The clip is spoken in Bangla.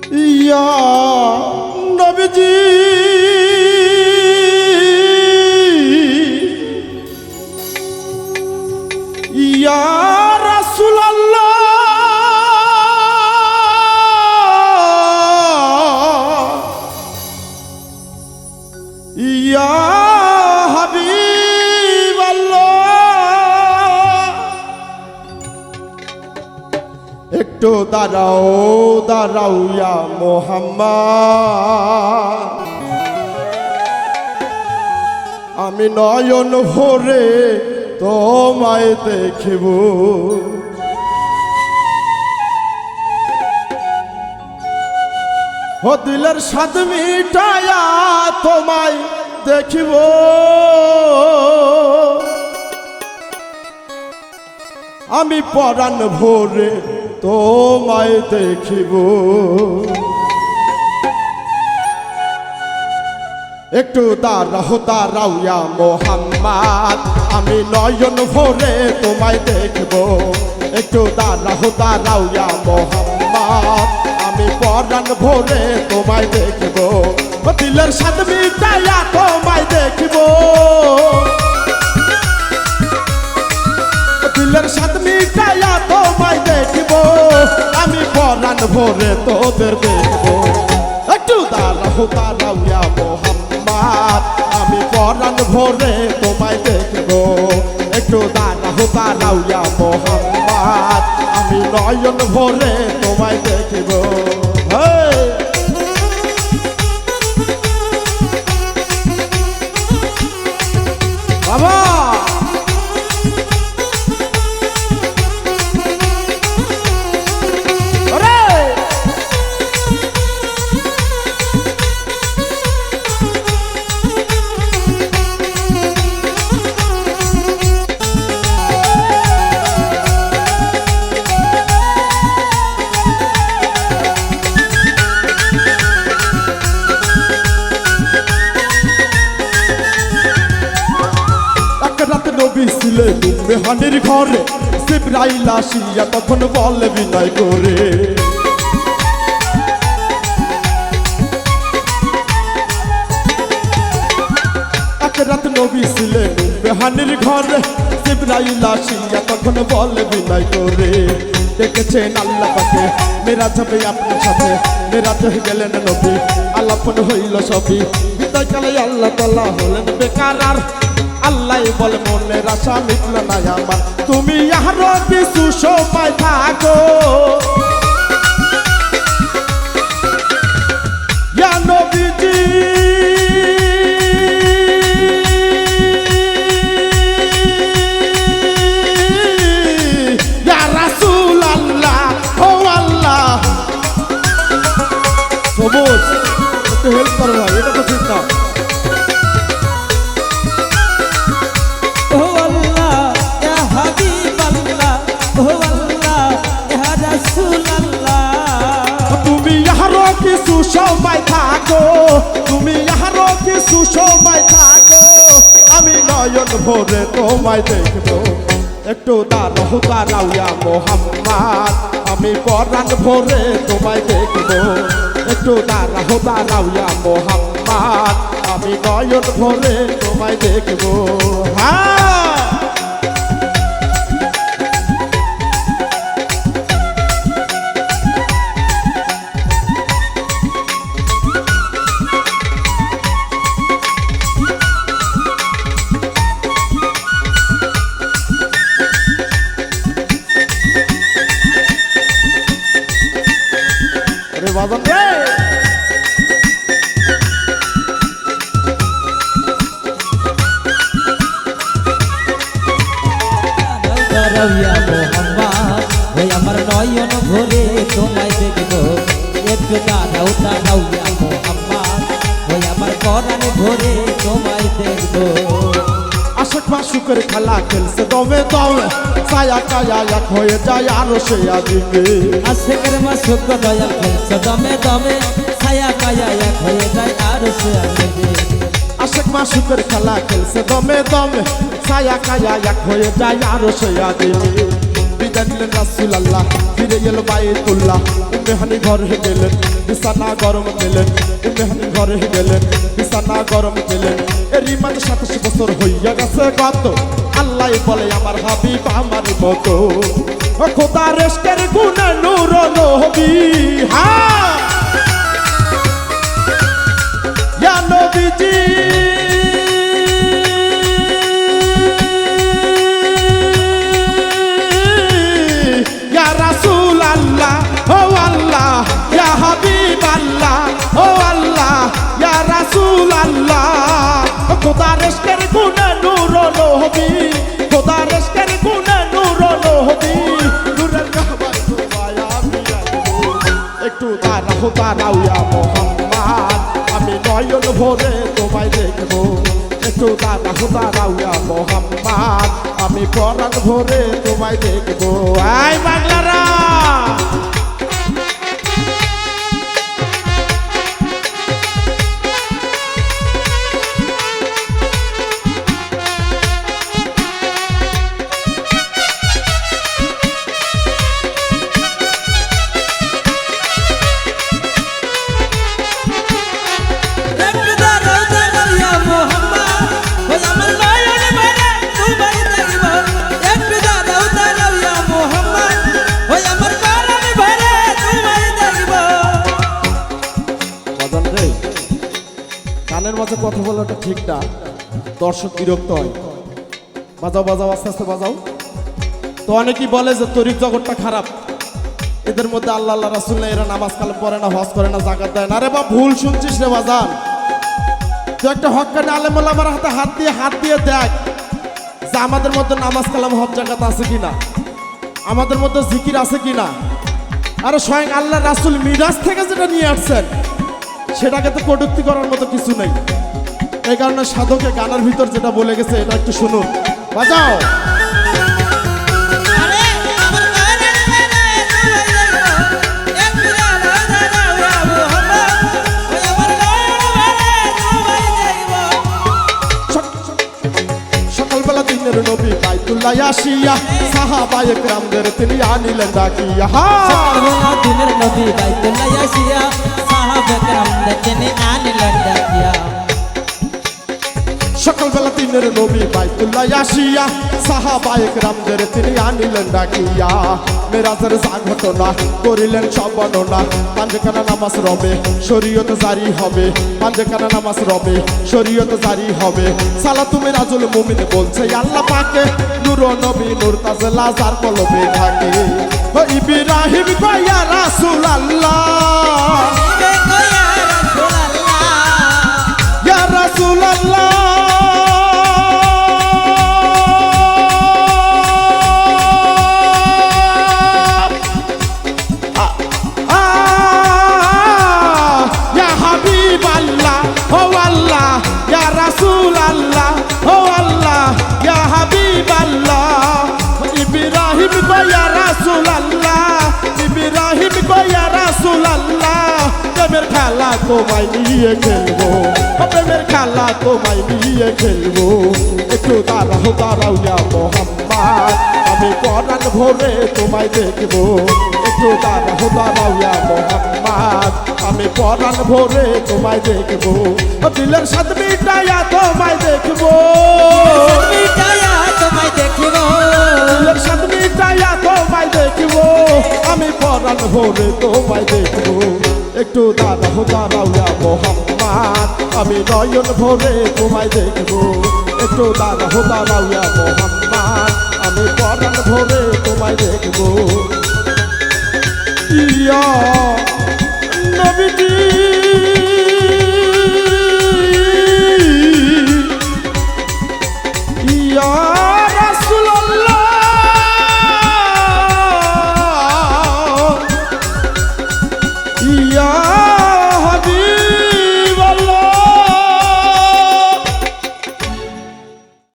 ইয়া নবীজি ইয়া রাসূলুল্লাহ ইয়া একটু দাঁড়াও দাঁড়াও ইয়া মুহাম্মদ আমি নয়ন ভরে তোমায় দেখিব ও দিলের স্বাদ মিটায়া তোমায় দেখিব আমি পরাণ ভরে তোমায় দেখিব একটু দাঁড়াও দাঁড়াও ইয়া মুহাম্মদ আমি নয়ন ভরে তোমায় দেখব একটু দাঁড়াও দাঁড়াও ইয়া মুহাম্মদ আমি পরাণ ভরে তোমায় দেখব দিলের স্বাদ মিটায়া তোমায় দেখব দিলের স্বাদ মিটায়া তোমায় দেখব আমি পরাণ ভরে তোদের দেখব একটু দাঁড়াও দাঁড়াও ইয়া মুহাম্মদ আমি পরাণ ভরে তোমায় দেখব একটু দাঁড়াও দাঁড়াও ইয়া মুহাম্মদ আমি নয়ন ভরে তোমায় দেখব বাবা নবী ছিলেন মেহানির ঘরে জিবরাইল আসিয়া তখন বলে বিনয় করে এক রাত নবী ছিলেন মেহানির ঘরে জিবরাইল আসিয়া তখন বলে বিনয় করে দেখেছেন আল্লাহ পাকে মেরাজ হবে আপনার সাথে মেরাজ হয়ে গেলেন নবী আলাপন হইল সবই বিদায়কালে আল্লাহ তাআলা হলেন বেকার আর আল্লাহ বলে মনের আশা মিটল না আমার তুমি আরো কিছু সময় থাকো ইয়া নবীজি ইয়া রাসূলুল্লাহ ও আল্লাহ সবুজ একটু হেল্প করো ভাই এটা তো ঠিক না কিছু সময় থাকো তুমি আরো কিছু সময় থাকো আমি নয়ন ভরে তোমায় দেখব একটু দাঁড়াও দাঁড়াও ইয়া মুহাম্মদ আমি পরাণ ভরে তোমায় দেখব একটু দাঁড়াও দাঁড়াও ইয়া মুহাম্মদ আমি নয়ন ভরে তোমায় দেখব বাদন রে আমার নয়ন ভরে তোমায় দেখব একটু দাঁড়াও দাঁড়াও ইয়া মুহাম্মদ ওই আমার পরাণ ভরে তোমায় দেখব আশক মাশুকের খেলা খেলছে দমে দমে ছায়া কায়া এক হয়ে যায় আরো সে আদিকে আশেকের মাশুক দয়াল খেলছে দমে দমে ছায়া কায়া এক হয়ে যায় আরো সে আদিকে আশক মাশুকের খেলা খেলছে দমে দমে ছায়া কায়া এক হয়ে যায় আরো সে আদিকে বিদায় নিলেন রাসূলুল্লাহ ফিরে এলো বাইতুল্লাহ মেহানি ঘরে গেলেন বিছানা গরম দিলেন মেহানি ঘরে গেলেন বিছানা গরম দিলেন এরই মাঝে 27 বছর হইয়া গেছে কত আল্লাহ বলে আমার হাবিব আমার মতো ও খোদা রেশকের গুণে নূর নবী হ্যাঁ ইয়া নবীজি ইয়া রাসূল আল্লাহ ও আল্লাহ ইয়া হাবিব আল্লাহ ও আল্লাহ ইয়া রাসূল আল্লাহ খোদা রেশকের গুণে নূর নবী খোদা রেশকের গুণে নূর নবী নূরের কাবায় তোমায় আমি একটু দাঁড়াও ইয়া মুহাম্মদ আমি নয়ন ভরে তোমায় দেখবো একটু দাঁড়াও ইয়া মুহাম্মদ আমি পরাণ ভরে তোমায় দেখবো আই বাংলারা গানের মাঝে কথা বলাটা ঠিক না দর্শক বিরক্ত হয় বাজাও বাজাও আস্তে আস্তে বাজাও তো অনেকেই বলে যে তরিক জগৎটা খারাপ এদের মধ্যে আল্লাহ আল্লাহ রাসূল না এরা নামাজ কালাম পড়ে না হজ করে না যাকাত দেয় না রে বা ভুল শুনছিস রে বাজান তুই একটা হক্কানি আলেম ওলামার হাতে হাত দিয়ে দেখ যে আমাদের মধ্যে নামাজ কালাম হজ যাকাত আছে কিনা আমাদের মধ্যে জিকির আছে কিনা আরে স্বয়ং আল্লাহ রাসূল মিরাজ থেকে যেটা নিয়ে আসছেন সেটাকে তো কটূক্তি করার মতো কিছু নেই এই কারণে সাধকে গানের ভিতর যেটা বলে গেছে এটা একটু শুনুন বাজাও সকালবেলা দিনের নবী বাইতুল্লাহ আসিয়া সাহাবায়ে কেরামদের তিনি আনিলেন ডাকিয়া সকালবেলা দিনের নবী বাইতুল্লাহ আসিয়া সাহাবায়ে কেরামদের তিনি আনিলেন ডাকিয়া সকালবেলা দিনের নবী বাইতুল্লাহ আসিয়া সাহাবায়ে কেরামদের তিনি আনিলেন ডাকিয়া মেরাজের ঘটনা করিলেন সব বর্ণনা পাঁচখানা নামাজ রবে শরীয়ত জারি হবে পাঁচখানা নামাজ রবে শরীয়ত জারি হবে সালাতু মিরাজুল মুমিন বলছে আল্লাহ পাকে নূর নবী নূর তাজলা যার কলবে থাকে ও ইব্রাহিম কয়া রাসূল আল্লাহ ইয়া রাসূল আল্লাহ প্রেমের খেলা তোমায় নিয়ে খেলবো প্রেমের খেলা তোমায় নিয়ে খেলবো একটু দাঁড়াও ইয়া মুহাম্মদ আমি পরাণ ভরে তোমায় দেখবো একটু দাঁড়াও ইয়া মুহাম্মদ আমি পরাণ ভরে তোমায় দেখবো দিলের সাথে মিটাইয়া তোমায় দেখবো দিলের সাথে মিটাইয়া তোমায় দেখবো আমি পরাণ ভরে তোমায় দেখবো একটু দাঁড়াও ইয়া মুহাম্মদ আমি নয়ন ভরে তোমায় দেখবো একটু দাঁড়াও ইয়া মুহাম্মদ